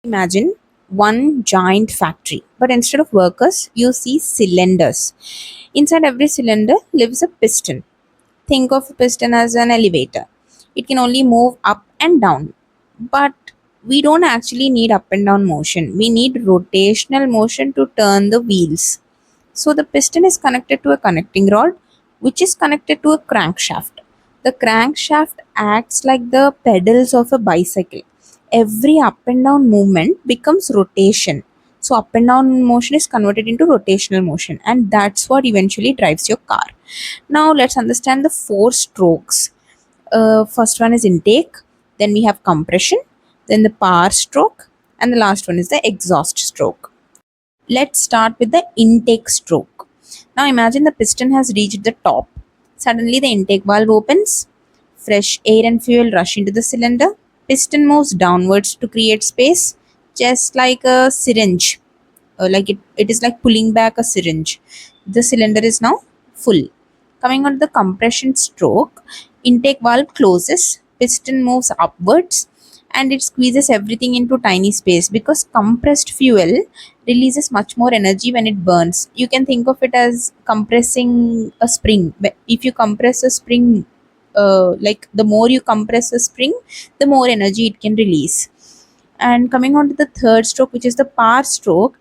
Imagine one giant factory, but instead of workers, you see cylinders. Inside every cylinder lives a piston. Think of a piston as an elevator. It can only move up and down. But we don't actually need up and down motion. We need rotational motion to turn the wheels. So the piston is connected to a connecting rod, which is connected to a crankshaft. The crankshaft acts like the pedals of a bicycle. Every up and down movement becomes rotation. So up and down motion is converted into rotational motion, and that's what eventually drives your car. Now let's understand the four strokes. First one is intake, then we have compression, then the power stroke, and the last one is the exhaust stroke. Let's start with the intake stroke. Now imagine the piston has reached the top. Suddenly the intake valve opens. Fresh air and fuel rush into the cylinder. Piston moves downwards to create space, just like a syringe. It is like pulling back a syringe. The cylinder is now full. Coming on to the compression stroke, intake valve closes, piston moves upwards, and it squeezes everything into tiny space because compressed fuel releases much more energy when it burns. You can think of it as compressing a spring. If you compress a spring, like the more you compress a spring, the more energy it can release. And coming on to the third stroke, which is the power stroke,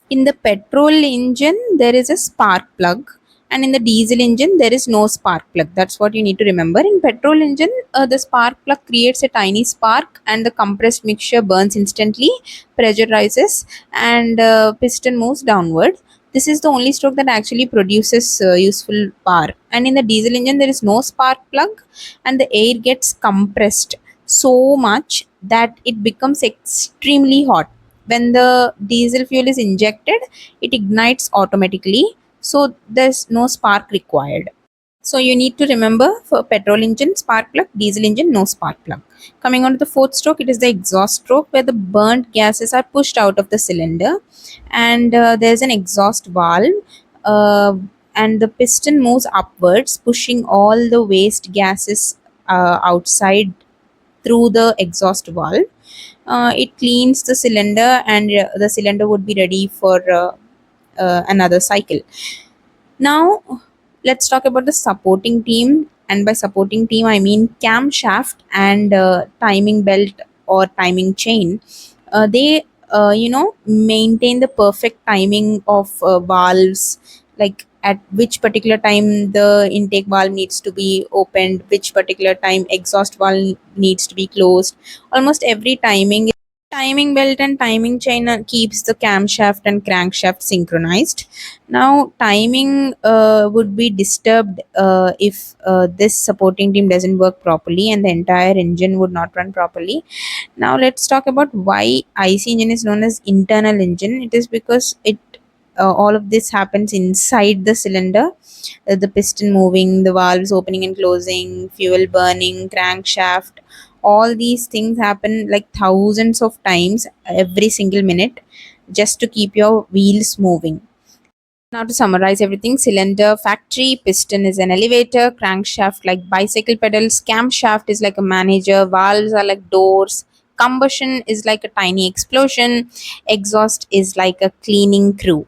in the petrol engine, there is a spark plug, and in the diesel engine, there is no spark plug. That's what you need to remember. In petrol engine, the spark plug creates a tiny spark, and the compressed mixture burns instantly. Pressure rises, and piston moves downward. This is the only stroke that actually produces useful power. And in the diesel engine, there is no spark plug, and the air gets compressed so much that it becomes extremely hot. When the diesel fuel is injected, it ignites automatically, so there's no spark required. So you need to remember, for petrol engine spark plug, diesel engine no spark plug. Coming on to the fourth stroke, it is the exhaust stroke, where the burnt gases are pushed out of the cylinder, and there's an exhaust valve, uh, and the piston moves upwards, pushing all the waste gases outside through the exhaust valve. It cleans the cylinder, and the cylinder would be ready for another cycle. Now, let's talk about the supporting team. And by supporting team, I mean camshaft and timing belt or timing chain. They maintain the perfect timing of valves, like at which particular time the intake valve needs to be opened, which particular time exhaust valve needs to be closed. Almost every timing belt and timing chain keeps the camshaft and crankshaft synchronized. Now, timing would be disturbed if this supporting team doesn't work properly, and the entire engine would not run properly. Now, let's talk about why IC engine is known as internal engine. It is because it all of this happens inside the cylinder. The piston moving, the valves opening and closing, fuel burning, crankshaft, all these things happen like thousands of times every single minute, just to keep your wheels moving. Now, to summarize everything: cylinder, factory; piston is an elevator; crankshaft like bicycle pedals; camshaft is like a manager; valves are like doors; combustion is like a tiny explosion; exhaust is like a cleaning crew.